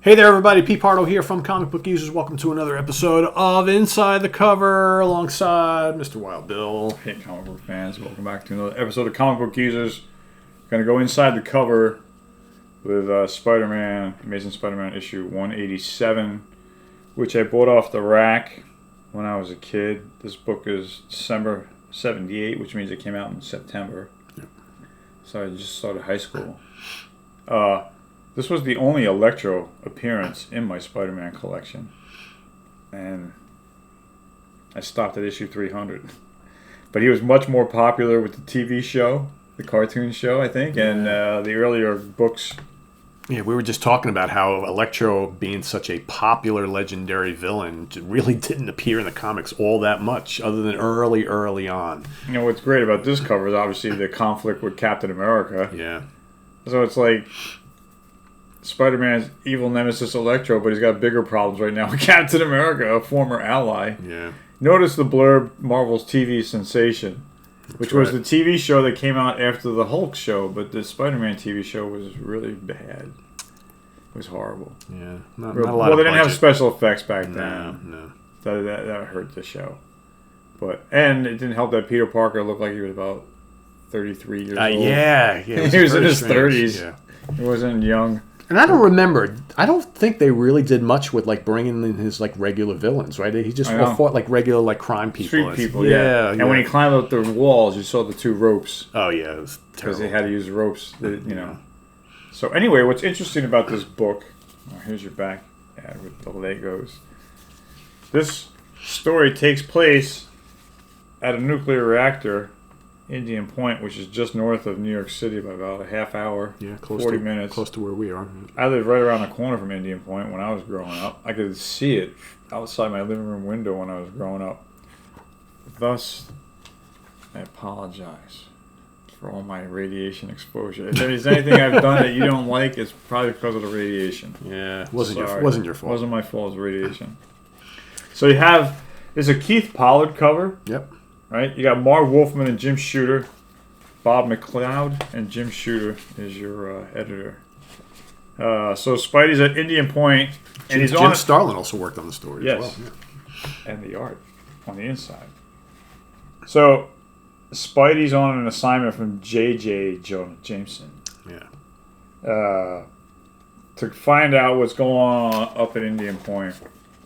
Hey there, everybody. Pete Pardo here from Comic Book Users. Welcome to another episode of Inside the Cover alongside Mr. Wild Bill. Hey, comic book fans. Welcome back to another episode of Comic Book Users. Going to go inside the cover with Spider-Man, Amazing Spider-Man issue 187, which I bought off the rack when I was a kid. This book is December 78, which means it came out in September. Yep. So I just started high school. This was the only Electro appearance in my Spider-Man collection. And I stopped at issue 300. But he was much more popular with the TV show, the cartoon show, I think, and the earlier books. Yeah, we were just talking about how Electro, being such a popular legendary villain, really didn't appear in the comics all that much, other than early on. You know, what's great about this cover is obviously the conflict with Captain America. Yeah. So it's like Spider-Man's evil nemesis Electro, but he's got bigger problems right now with Captain America, a former ally. Yeah. Notice the blurb, Marvel's TV sensation, which was the TV show that came out after the Hulk show, but the Spider-Man TV show was really bad. It was horrible. Yeah. Not a lot of they didn't have special effects back then. No. That hurt the show. And it didn't help that Peter Parker looked like he was about 33 years old. Yeah. He was in his 30s. Yeah. He wasn't young. And I don't think they really did much with like bringing in his like regular villains, right? He just fought like regular like crime people. Street people, yeah. And when he climbed up the walls, you saw the two ropes. Oh yeah, it was terrible. Because they had to use ropes, you know. So anyway, what's interesting about this book, here's your back ad with the Legos. This story takes place at a nuclear reactor, Indian Point, which is just north of New York City by about a half hour, 40 minutes. Close to where we are. I lived right around the corner from Indian Point when I was growing up. I could see it outside my living room window when I was growing up. Thus, I apologize for all my radiation exposure. If there's anything I've done that you don't like, it's probably because of the radiation. Yeah, it wasn't your fault. It wasn't my fault, it was radiation. So there's a Keith Pollard cover. Yep. Right, you got Marv Wolfman and Jim Shooter. Bob McLeod and Jim Shooter is your editor. So Spidey's at Indian Point, and Jim Starlin also worked on the story as well. Yeah. And the art on the inside. So Spidey's on an assignment from J.J. Jonah Jameson. Yeah. To find out what's going on up at Indian Point.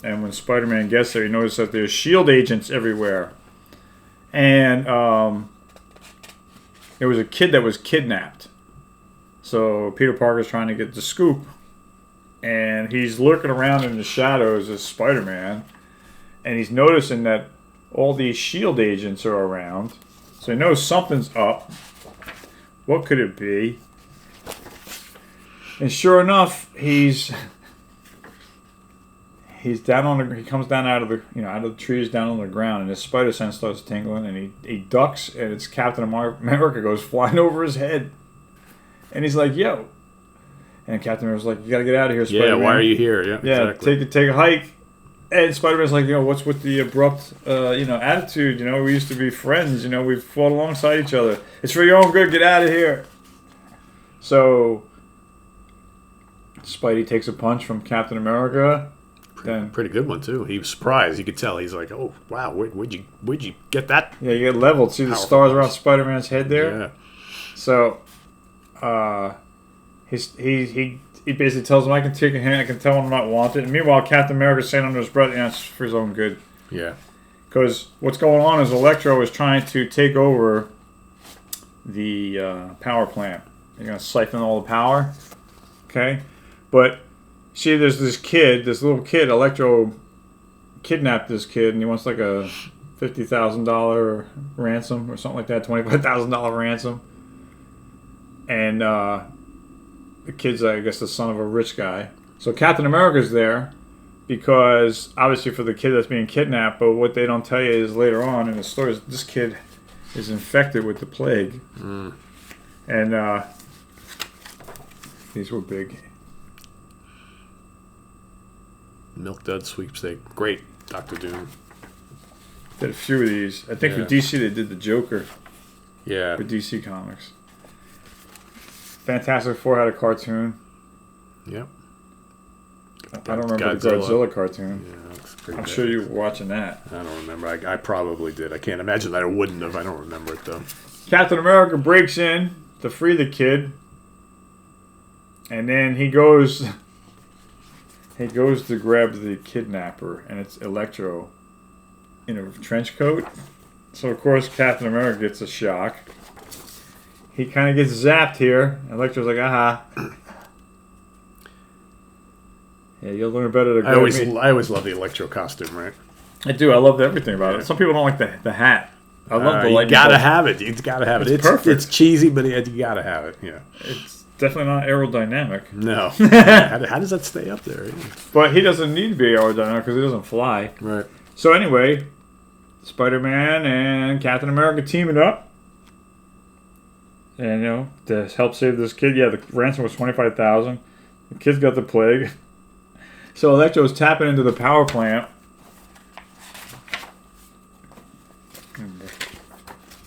And when Spider-Man gets there, he notices that there's S.H.I.E.L.D. agents everywhere. And there was a kid that was kidnapped. So Peter Parker's trying to get the scoop. And he's lurking around in the shadows as Spider-Man. And he's noticing that all these S.H.I.E.L.D. agents are around. So he knows something's up. What could it be? And sure enough, he comes down out of the trees down on the ground, and his spider sense starts tingling, and he ducks, and it's Captain America goes flying over his head, and he's like, "Yo!" And Captain America's like, "You gotta get out of here, Spider-Man." Yeah, why are you here? Yeah, exactly. Take a hike. And Spider-Man's like, what's with the abrupt, attitude? We used to be friends. We've fought alongside each other. It's for your own good. Get out of here. So Spidey takes a punch from Captain America. Pretty good one too. He was surprised. You could tell. He's like, "Oh wow, where'd you get that?" Yeah, you get leveled. See the stars around Spider-Man's head there. Yeah. So, he basically tells him, "I can take a hint. I can tell him I'm not wanted." And meanwhile, Captain America's saying under his breath, "Yeah, it's for his own good." Yeah. Because what's going on is Electro is trying to take over the power plant. They're going to siphon all the power. Okay, but. See, there's this little kid, Electro kidnapped this kid, and he wants like a $50,000 ransom or something like that, $25,000 ransom. And the kid's, I guess, the son of a rich guy. So Captain America's there because, obviously, for the kid that's being kidnapped, but what they don't tell you is later on in the story is this kid is infected with the plague. Mm. And these were big. Milk Dud sweepstake. Great, Dr. Doom. Did a few of these. I think for DC they did the Joker. Yeah. For DC Comics. Fantastic Four had a cartoon. Yep. I don't remember the Godzilla cartoon. Yeah, that looks pretty I'm bad. sure you were watching that. I don't remember. I probably did. I can't imagine that I wouldn't have. I don't remember it though. Captain America breaks in to free the kid, and then he goes to grab the kidnapper, and it's Electro in a trench coat. So of course Captain America gets a shock. He kind of gets zapped here. Electro's like, aha. Yeah, you'll learn better to grab me. I always love the Electro costume, right? I do. I love everything about it. Some people don't like the hat. I love the lightning. You gotta bolt. have it. You gotta have it. It's perfect. It's cheesy, but you gotta have it. Yeah. It's definitely not aerodynamic. No. How does that stay up there? But he doesn't need to be aerodynamic because he doesn't fly. Right. So anyway, Spider-Man and Captain America teaming up. And, to help save this kid. Yeah, the ransom was $25,000. The kid's got the plague. So Electro's tapping into the power plant.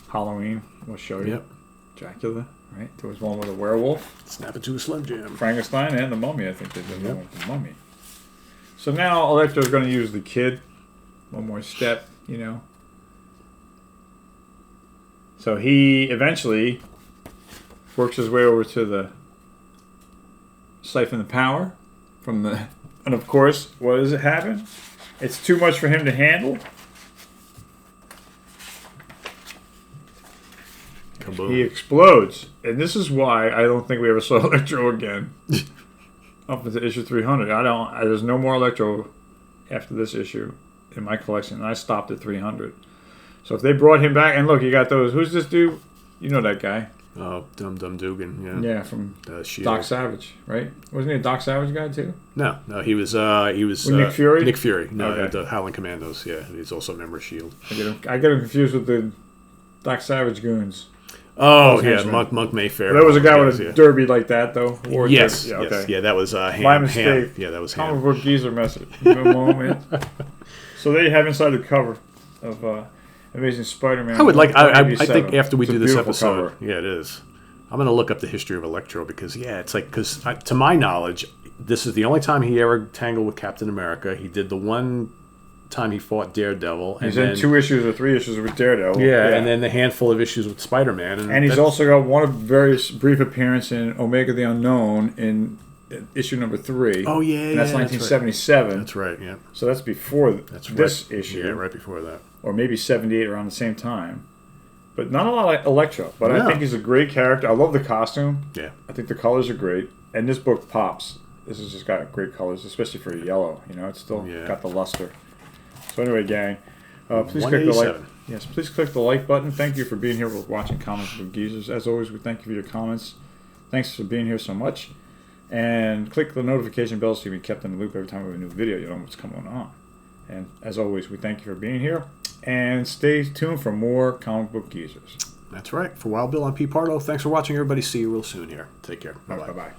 Halloween, we'll show you. Yep. Dracula, right? There was one with a werewolf. Snap it to a Slim Jim. Frankenstein and the Mummy, I think they did one with the Mummy. So now Electro's going to use the kid. One more step, So he eventually works his way over to the siphon the power from the... And of course, what does it happen? It's too much for him to handle. Kaboom. He explodes. And this is why I don't think we ever saw Electro again. Up into issue 300. There's no more Electro after this issue in my collection. And I stopped at 300. So if they brought him back, and look, you got those. Who's this dude? You know that guy. Oh, Dum Dum Dugan. Yeah. Yeah, from Shield. Doc Savage, right? Wasn't he a Doc Savage guy too? No, he was. With Nick Fury. Nick Fury. No, Okay. the Howling Commandos. Yeah, he's also a member of Shield. I get him confused with the Doc Savage goons. Oh yeah, Monk Mayfair. There was a guy with a derby like that though. Yes, yeah, yes, okay. yeah, that was Ham. My mistake. Ham. Yeah, that was Ham. Comic book geezer message moment. So there you have inside the cover of Amazing Spider-Man. I would like. I think after we do this episode, cover. Yeah, it is. I'm going to look up the history of Electro because it's like to my knowledge, this is the only time he ever tangled with Captain America. He did the one time he fought Daredevil. He's in 2 issues or 3 issues with Daredevil. Yeah, and then the handful of issues with Spider-Man. And he's also got one very brief appearance in Omega the Unknown in issue number 3. Oh yeah, and that's 1977. That's right. Yeah. So that's before this issue. Yeah, right before that. Or maybe 78 around the same time. But not a lot like Electro. But I think he's a great character. I love the costume. Yeah. I think the colors are great. And this book pops. This has just got great colors, especially for yellow. It's still got the luster. So anyway, gang, please click the like. Yes, please click the like button. Thank you for being here. We're watching Comic Book Geezers. As always, we thank you for your comments. Thanks for being here so much. And click the notification bell so you can be kept in the loop every time we have a new video. You know what's coming on. And as always, we thank you for being here. And stay tuned for more Comic Book Geezers. That's right. For Wild Bill, I'm P. Pardo. Thanks for watching, everybody. See you real soon here. Take care. Bye-bye. Bye-bye.